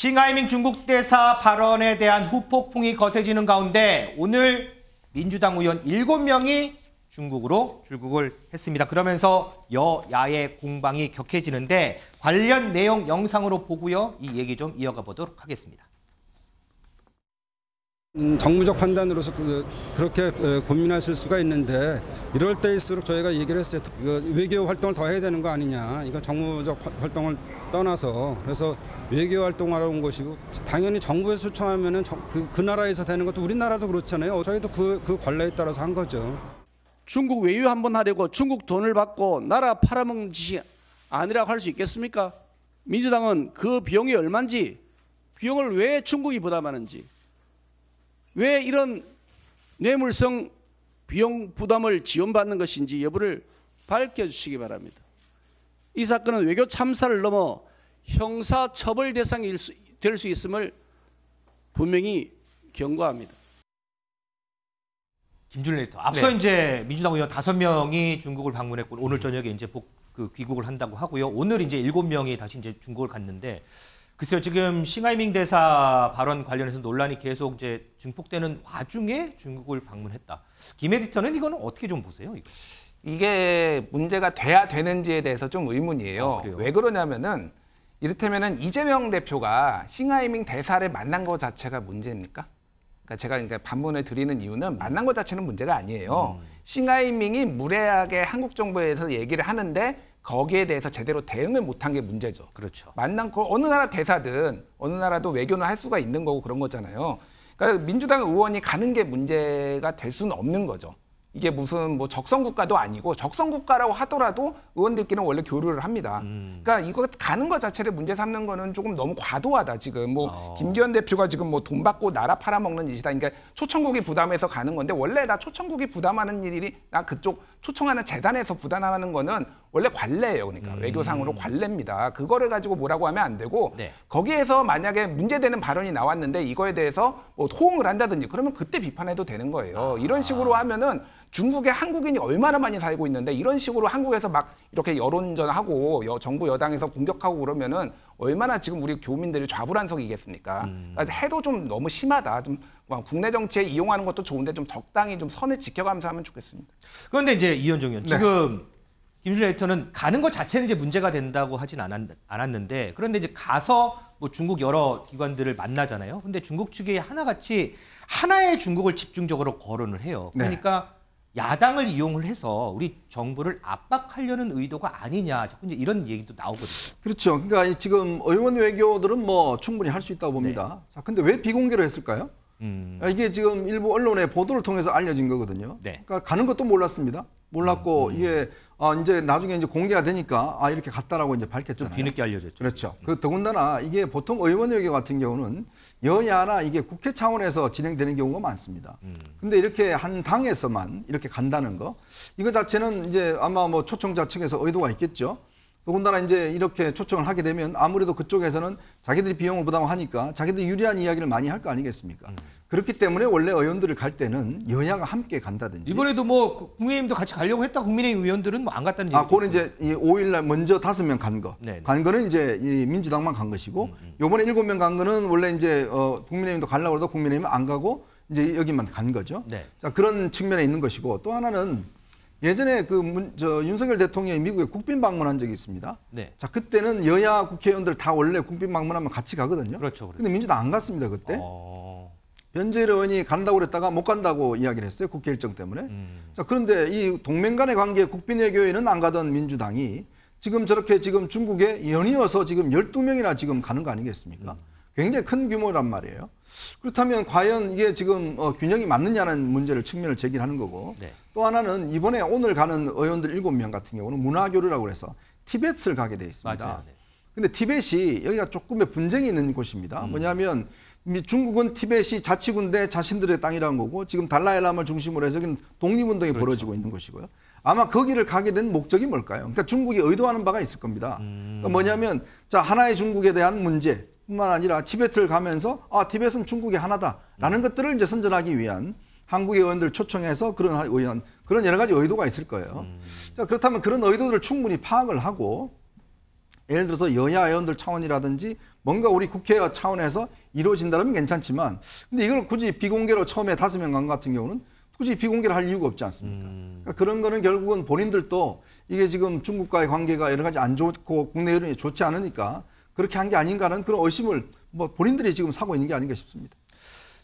싱하이밍 중국 대사 발언에 대한 후폭풍이 거세지는 가운데 오늘 민주당 의원 7명이 중국으로 출국을 했습니다. 그러면서 여야의 공방이 격해지는데 관련 내용 영상으로 보고요. 이 얘기 좀 이어가 보도록 하겠습니다. 정무적 판단으로서 그렇게 고민하실 수가 있는데 이럴 때일수록 저희가 얘기를 했어요. 외교 활동을 더 해야 되는 거 아니냐. 이거 정무적 활동을 떠나서 그래서 외교 활동하러 온 것이고 당연히 정부에서 초청하면은 그 나라에서 되는 것도 우리나라도 그렇잖아요. 저희도 그 관례에 따라서 한 거죠. 중국 외유 한번 하려고 중국 돈을 받고 나라 팔아먹는 짓이 아니라고 할 수 있겠습니까? 민주당은 그 비용이 얼마인지, 비용을 왜 중국이 부담하는지, 왜 이런 뇌물성 비용 부담을 지원받는 것인지 여부를 밝혀주시기 바랍니다. 이 사건은 외교 참사를 넘어 형사처벌 대상이 될 수 있음을 분명히 경고합니다. 김준일 에디터, 앞서 이제 민주당 의원 5명이 중국을 방문했고 오늘 저녁에 이제 귀국을 한다고 하고요. 오늘 이제 7명이 다시 이제 중국을 갔는데 글쎄요, 지금 싱하이밍 대사 발언 관련해서 논란이 계속 이제 증폭되는 와중에 중국을 방문했다. 김 에디터는 이거는 어떻게 좀 보세요? 이게 문제가 돼야 되는지에 대해서 좀 의문이에요. 왜 그러냐면은 이를테면은 이재명 대표가 싱하이밍 대사를 만난 것 자체가 문제입니까? 그러니까 제가 반문을 드리는 이유는 만난 것 자체는 문제가 아니에요. 싱하이밍이 무례하게 한국 정부에서 얘기를 하는데 거기에 대해서 제대로 대응을 못한 게 문제죠. 그렇죠. 만난 거 어느 나라 대사든 어느 나라도 외교는 할 수가 있는 거고 그런 거잖아요. 그러니까 민주당 의원이 가는 게 문제가 될 수는 없는 거죠. 이게 무슨 뭐 적성국가도 아니고 적성국가라고 하더라도 의원들끼리는 원래 교류를 합니다. 그러니까 이거 가는 것 자체를 문제 삼는 거는 조금 너무 과도하다. 지금 뭐 김기현 대표가 지금 뭐 돈 받고 나라 팔아먹는 짓이다. 그러니까 초청국이 부담해서 가는 건데 원래 나 초청국이 부담하는 일이 나 그쪽 초청하는 재단에서 부담하는 거는 원래 관례예요. 그러니까 외교상으로 관례입니다. 그거를 가지고 뭐라고 하면 안 되고 거기에서 만약에 문제되는 발언이 나왔는데 이거에 대해서 뭐 호응을 한다든지 그러면 그때 비판해도 되는 거예요. 이런 식으로 하면은 중국에 한국인이 얼마나 많이 살고 있는데 이런 식으로 한국에서 막 이렇게 여론전하고 정부 여당에서 공격하고 그러면은 얼마나 지금 우리 교민들이 좌불안석이겠습니까? 그러니까 해도 좀 너무 심하다. 좀 국내 정치에 이용하는 것도 좋은데 좀 적당히 좀 선을 지켜가면서 하면 좋겠습니다. 그런데 이제 이현정 의원, 지금 김준일 에디터는 가는 것 자체는 이제 문제가 된다고 하진 않았는데 그런데 이제 가서 뭐 중국 여러 기관들을 만나잖아요. 근데 중국 측이 하나같이 하나의 중국을 집중적으로 거론을 해요. 그러니까 야당을 이용을 해서 우리 정부를 압박하려는 의도가 아니냐, 자꾸 이제 이런 얘기도 나오거든요. 그렇죠. 그러니까 지금 의원 외교들은 뭐 충분히 할 수 있다고 봅니다. 자, 근데 왜 비공개로 했을까요? 이게 지금 일부 언론의 보도를 통해서 알려진 거거든요. 그러니까 가는 것도 몰랐습니다. 몰랐고 이게 이제 나중에 이제 공개가 되니까 이렇게 갔다라고 이제 밝혔잖아요. 좀 뒤늦게 알려졌죠. 그렇죠. 더군다나 이게 보통 의원 외교 같은 경우는 여야나 이게 국회 차원에서 진행되는 경우가 많습니다. 근데 이렇게 한 당에서만 이렇게 간다는 거, 이거 자체는 이제 아마 뭐 초청자 측에서 의도가 있겠죠. 더군다나 이제 이렇게 초청을 하게 되면 아무래도 그쪽에서는 자기들이 비용을 부담하니까 자기들이 유리한 이야기를 많이 할 거 아니겠습니까? 그렇기 때문에 원래 의원들을 갈 때는 여야가 함께 간다든지. 이번에도 뭐 국민의힘도 같이 가려고 했다. 국민의힘 의원들은 뭐 안 갔다는 얘기. 그거는 이제 이 5일날 먼저 5명 간 거. 간 거는 이제 이 민주당만 간 것이고, 요번에 7명 간 거는 원래 이제 국민의힘도 가려고 해도 국민의힘은 안 가고 이제 여기만 간 거죠. 자, 그런 측면에 있는 것이고, 또 하나는 예전에 윤석열 대통령이 미국에 국빈 방문한 적이 있습니다. 자, 그때는 여야 국회의원들 다 원래 국빈 방문하면 같이 가거든요. 그렇죠. 근데 민주당 안 갔습니다, 그때. 변재일 의원이 간다고 그랬다가 못 간다고 이야기를 했어요, 국회 일정 때문에. 자, 그런데 이 동맹 간의 관계 국빈 외교에는 안 가던 민주당이 지금 저렇게 지금 중국에 연이어서 지금 12명이나 지금 가는 거 아니겠습니까? 굉장히 큰 규모란 말이에요. 그렇다면 과연 이게 지금 균형이 맞느냐는 문제를 측면을 제기하는 거고, 또 하나는 이번에 오늘 가는 의원들 7명 같은 경우는 문화교류라고 해서 티벳을 가게 돼 있습니다. 근데 티벳이 여기가 조금의 분쟁이 있는 곳입니다. 뭐냐면 중국은 티벳이 자치구인데 자신들의 땅이라는 거고, 지금 달라이라마를 중심으로 해서 여기는 독립운동이 벌어지고 있는 것이고요. 아마 거기를 가게 된 목적이 뭘까요? 그러니까 중국이 의도하는 바가 있을 겁니다. 그러니까 뭐냐면 자, 하나의 중국에 대한 문제 뿐만 아니라 티베트를 가면서 티벳은 중국의 하나다라는 것들을 이제 선전하기 위한 한국의 의원들 초청해서 그런 여러 가지 의도가 있을 거예요. 자, 그렇다면 그런 의도들을 충분히 파악을 하고 예를 들어서 여야 의원들 차원이라든지 뭔가 우리 국회 차원에서 이루어진다면 괜찮지만 근데 이걸 굳이 비공개로 처음에 5명 간 같은 경우는 굳이 비공개를 할 이유가 없지 않습니까? 그러니까 그런 거는 결국은 본인들도 이게 지금 중국과의 관계가 여러 가지 안 좋고 국내 여론이 좋지 않으니까 그렇게 한 게 아닌가는 그런 의심을 뭐 본인들이 지금 사고 있는 게 아닌가 싶습니다.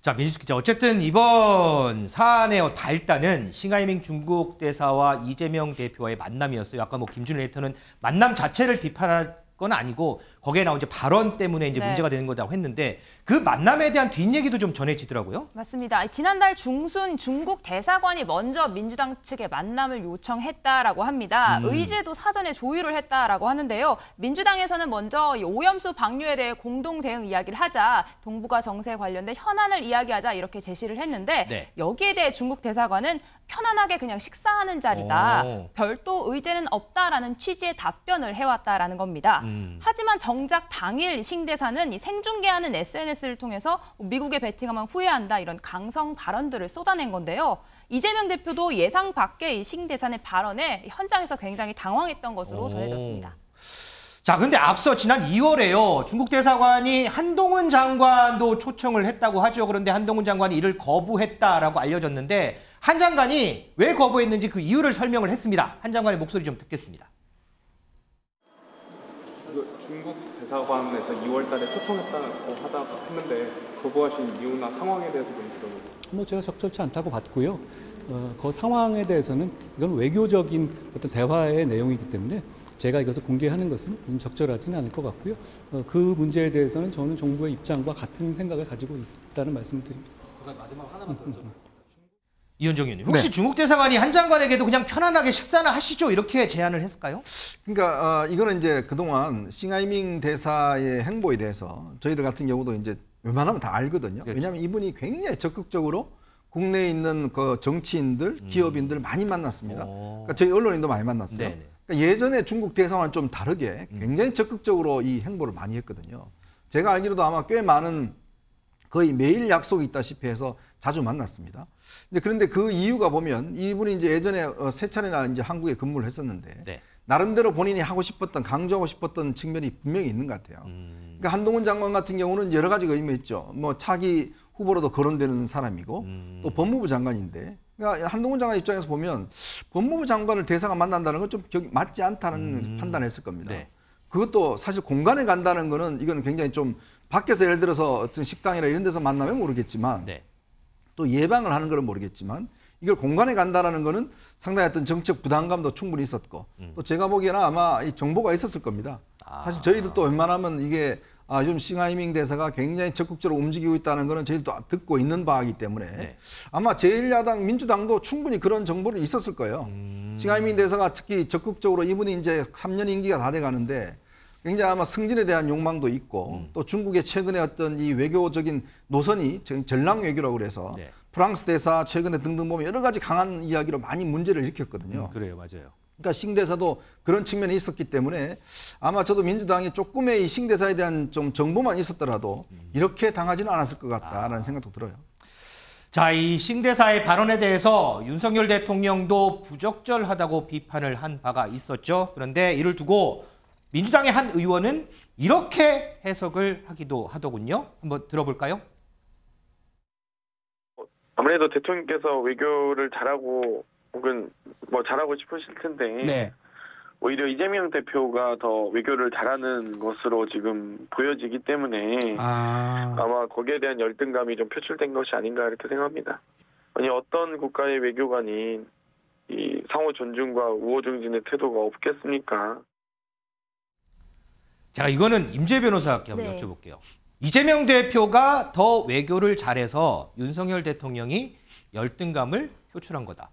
자, 민주수 기자, 어쨌든 이번 사안의 발단은 싱하이밍 중국 대사와 이재명 대표와의 만남이었어요. 아까 뭐 김준일 에디터는 만남 자체를 비판할 건 아니고 거기에 나온 이제 발언 때문에 이제 문제가 되는 거라고 했는데 그 만남에 대한 뒷얘기도 좀 전해지더라고요. 맞습니다. 지난달 중순 중국 대사관이 먼저 민주당 측에 만남을 요청했다라고 합니다. 의제도 사전에 조율을 했다라고 하는데요. 민주당에서는 먼저 오염수 방류에 대해 공동 대응 이야기를 하자, 동북아 정세에 관련된 현안을 이야기하자 이렇게 제시를 했는데 네. 여기에 대해 중국 대사관은 편안하게 그냥 식사하는 자리다. 별도 의제는 없다라는 취지의 답변을 해왔다라는 겁니다. 하지만 정작 당일 싱 대사는 이 생중계하는 SNS를 통해서 미국에 베팅하면 후회한다 이런 강성 발언들을 쏟아낸 건데요. 이재명 대표도 예상 밖의 싱 대사의 발언에 현장에서 굉장히 당황했던 것으로 전해졌습니다. 자, 근데 앞서 지난 2월에요. 중국 대사관이 한동훈 장관도 초청을 했다고 하죠. 그런데 한동훈 장관이 이를 거부했다라고 알려졌는데 한 장관이 왜 거부했는지 그 이유를 설명을 했습니다. 한 장관의 목소리 좀 듣겠습니다. 중국 대사관에서 2월 달에 초청했다고 했는데 거부하신 이유나 상황에 대해서 좀 들어보고. 제가 적절치 않다고 봤고요. 그 상황에 대해서는 이건 외교적인 어떤 대화의 내용이기 때문에 제가 이것을 공개하는 것은 좀 적절하지는 않을 것 같고요. 그 문제에 대해서는 저는 정부의 입장과 같은 생각을 가지고 있다는 말씀을 드립니다. 마지막 하나만 더 여쭤보겠습니다. 이현정 의원님, 혹시 중국 대사관이 한 장관에게도 그냥 편안하게 식사나 하시죠 이렇게 제안을 했을까요? 그러니까 이거는 이제 그동안 싱하이밍 대사의 행보에 대해서 저희들 같은 경우도 이제 웬만하면 다 알거든요. 그렇죠. 왜냐하면 이분이 굉장히 적극적으로 국내에 있는 그 정치인들, 기업인들 많이 만났습니다. 그러니까 저희 언론인도 많이 만났어요. 네네. 그러니까 예전에 중국 대사관은 좀 다르게 굉장히 적극적으로 이 행보를 많이 했거든요. 제가 알기로도 아마 꽤 많은 거의 매일 약속이 있다시피 해서 자주 만났습니다. 이제 그런데 그 이유가 보면 이분이 이제 예전에 세 차례나 이제 한국에 근무를 했었는데 네. 나름대로 본인이 하고 싶었던 강조하고 싶었던 측면이 분명히 있는 것 같아요. 그러니까 한동훈 장관 같은 경우는 여러 가지가 의미했죠. 뭐 차기 후보로도 거론되는 사람이고 또 법무부 장관인데 그러니까 한동훈 장관 입장에서 보면 법무부 장관을 대사가 만난다는 건 좀 맞지 않다는 판단을 했을 겁니다. 네. 그것도 사실 공간에 간다는 거는 이거는 굉장히 좀 밖에서 예를 들어서 어떤 식당이나 이런 데서 만나면 모르겠지만 네. 또 예방을 하는 거는 모르겠지만 이걸 공간에 간다라는 거는 상당히 어떤 정책 부담감도 충분히 있었고 또 제가 보기에는 아마 이 정보가 있었을 겁니다. 사실 저희들도 웬만하면 이게 요즘 싱하이밍 대사가 굉장히 적극적으로 움직이고 있다는 거는 저희도 듣고 있는 바이기 때문에 네. 아마 제1야당 민주당도 충분히 그런 정보를 있었을 거예요. 싱하이밍 대사가 특히 적극적으로 이분이 이제 3년 임기가 다 돼 가는데 굉장히 아마 승진에 대한 욕망도 있고 또 중국의 최근에 어떤 이 외교적인 노선이 전랑 외교라고 그래서 네. 프랑스 대사 최근에 등등 보면 여러 가지 강한 이야기로 많이 문제를 일으켰거든요. 그래요, 맞아요. 그러니까 싱 대사도 그런 측면이 있었기 때문에 아마 저도 민주당이 조금의 이 싱 대사에 대한 좀 정보만 있었더라도 이렇게 당하지는 않았을 것 같다라는 생각도 들어요. 자, 이 싱 대사의 발언에 대해서 윤석열 대통령도 부적절하다고 비판을 한 바가 있었죠. 그런데 이를 두고 민주당의 한 의원은 이렇게 해석을 하기도 하더군요. 한번 들어볼까요? 아무래도 대통령께서 외교를 잘하고 혹은 뭐 잘하고 싶으실 텐데 네. 오히려 이재명 대표가 더 외교를 잘하는 것으로 지금 보여지기 때문에 아마 거기에 대한 열등감이 좀 표출된 것이 아닌가 이렇게 생각합니다. 아니 어떤 국가의 외교관이 이 상호 존중과 우호 증진의 태도가 없겠습니까? 제가 이거는 임재 변호사께 한번 여쭤볼게요. 이재명 대표가 더 외교를 잘해서 윤석열 대통령이 열등감을 표출한 거다.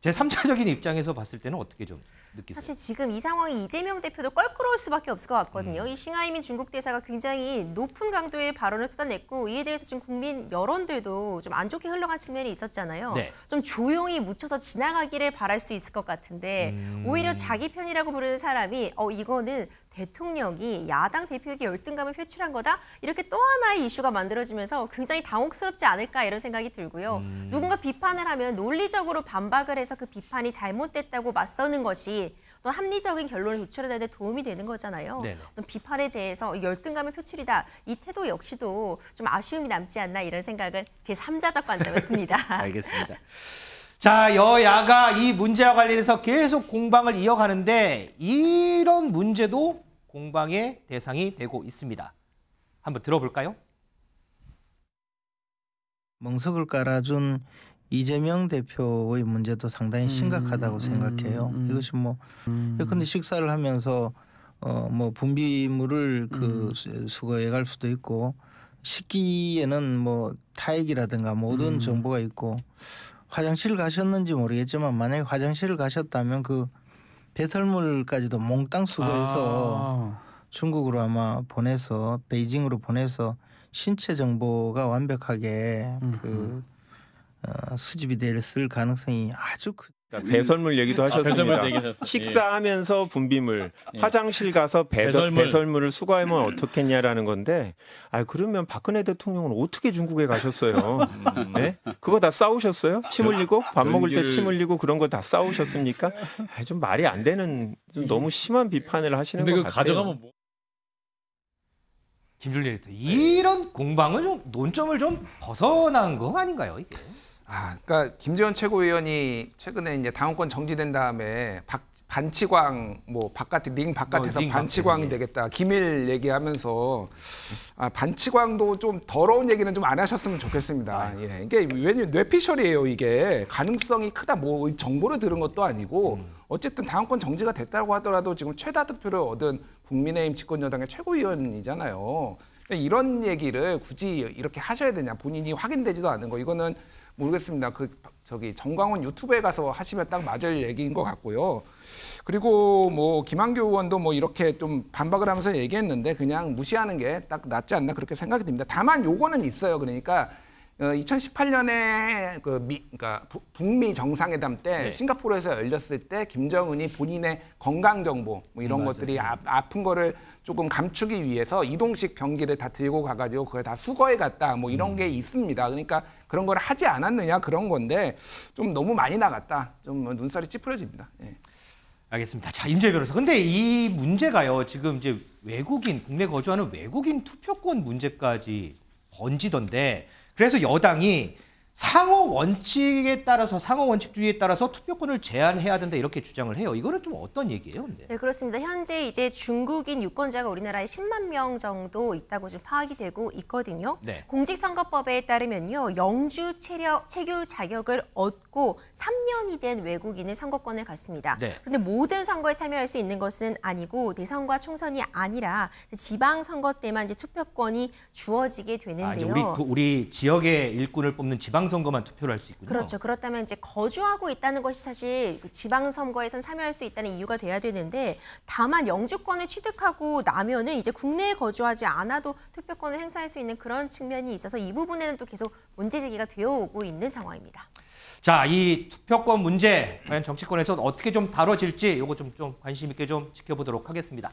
제3자적인 입장에서 봤을 때는 어떻게 좀 느끼세요? 사실 지금 이 상황이 이재명 대표도 껄끄러울 수밖에 없을 것 같거든요. 이 싱하이밍 중국 대사가 굉장히 높은 강도의 발언을 쏟아냈고 이에 대해서 지금 국민 여론들도 좀 안 좋게 흘러간 측면이 있었잖아요. 네. 좀 조용히 묻혀서 지나가기를 바랄 수 있을 것 같은데 오히려 자기 편이라고 부르는 사람이 이거는 대통령이 야당 대표에게 열등감을 표출한 거다? 이렇게 또 하나의 이슈가 만들어지면서 굉장히 당혹스럽지 않을까 이런 생각이 들고요. 누군가 비판을 하면 논리적으로 반박을 해서 그 비판이 잘못됐다고 맞서는 것이 또 합리적인 결론을 도출하는 데 도움이 되는 거잖아요. 네네. 어떤 비판에 대해서 열등감의 표출이다. 이 태도 역시도 좀 아쉬움이 남지 않나 이런 생각은 제 3자적 관점에 듭니다. 알겠습니다. 자, 여야가 이 문제와 관련해서 계속 공방을 이어가는데 이런 문제도 공방의 대상이 되고 있습니다. 한번 들어볼까요? 멍석을 깔아준 이재명 대표의 문제도 상당히 심각하다고 생각해요. 이것이 뭐 예컨대 식사를 하면서 뭐 분비물을 수거해 갈 수도 있고 식기에는 뭐 타액이라든가 모든 정보가 있고 화장실 가셨는지 모르겠지만 만약에 화장실을 가셨다면 그 배설물까지도 몽땅 수거해서 중국으로 아마 보내서 베이징으로 보내서 신체 정보가 완벽하게 수집이 됐을 가능성이 아주 그러니까 배설물 얘기도 하셨습니다. 식사하면서 분비물, 화장실 가서 배설물을 수거하면 어떻겠냐라는 건데, 그러면 박근혜 대통령은 어떻게 중국에 가셨어요? 네? 그거 다 싸우셨어요? 침 흘리고 밥 먹을 때 침 흘리고 그런 거 다 싸우셨습니까? 좀 말이 안 되는, 좀 너무 심한 비판을 하시는 것 같아요. 가져가면 뭐... 김준일 에디터, 이런 공방은 좀 논점을 좀 벗어난 거 아닌가요, 이게? 그러니까 김재원 최고위원이 최근에 이제 당원권 정지된 다음에 반치광 뭐 링 바깥에서 반치광이 되겠다 기밀 얘기하면서 반치광도 좀 더러운 얘기는 좀 안 하셨으면 좋겠습니다. 예, 이게 왜냐면 뇌피셜이에요. 이게 가능성이 크다. 뭐 정보를 들은 것도 아니고 어쨌든 당원권 정지가 됐다고 하더라도 지금 최다 득표를 얻은 국민의힘 집권여당의 최고위원이잖아요. 이런 얘기를 굳이 이렇게 하셔야 되냐? 본인이 확인되지도 않은 거 이거는 모르겠습니다. 정광훈 유튜브에 가서 하시면 딱 맞을 얘기인 것 같고요. 그리고 뭐 김한규 의원도 뭐 이렇게 좀 반박을 하면서 얘기했는데 그냥 무시하는 게 딱 낫지 않나 그렇게 생각이 듭니다. 다만 요거는 있어요. 그러니까 2018년에 그러니까 북미 정상회담 때 싱가포르에서 열렸을 때 김정은이 본인의 건강 정보 뭐 이런 것들이 아픈 거를 조금 감추기 위해서 이동식 병기를 다 들고 가가지고 그걸 다 수거해 갔다 뭐 이런 게 있습니다. 그러니까 그런 걸 하지 않았느냐 그런 건데 좀 너무 많이 나갔다. 좀 눈살이 찌푸려집니다. 예. 알겠습니다. 자, 임재 변호사. 근데 이 문제가요. 지금 이제 국내 거주하는 외국인 투표권 문제까지 번지던데 그래서 여당이 상호 원칙주의에 따라서 투표권을 제한해야 된다 이렇게 주장을 해요. 이거는 좀 어떤 얘기예요, 근데? 네, 그렇습니다. 현재 이제 중국인 유권자가 우리나라에 10만 명 정도 있다고 지금 파악이 되고 있거든요. 네. 공직선거법에 따르면요, 영주 체류 자격을 얻고 3년이 된 외국인은 선거권을 갖습니다. 네. 그런데 모든 선거에 참여할 수 있는 것은 아니고 대선과 총선이 아니라 지방선거 때만 이제 투표권이 주어지게 되는데요. 우리 지역의 일꾼을 뽑는 지방선거만 투표를 할 수 있군요. 그렇죠. 그렇다면 이제 거주하고 있다는 것이 사실 지방선거에선 참여할 수 있다는 이유가 돼야 되는데 다만 영주권을 취득하고 나면은 이제 국내에 거주하지 않아도 투표권을 행사할 수 있는 그런 측면이 있어서 이 부분에는 또 계속 문제 제기가 되어 오고 있는 상황입니다. 자, 이 투표권 문제 과연 정치권에서 어떻게 좀 다뤄질지 이거 좀 관심 있게 좀 지켜보도록 하겠습니다.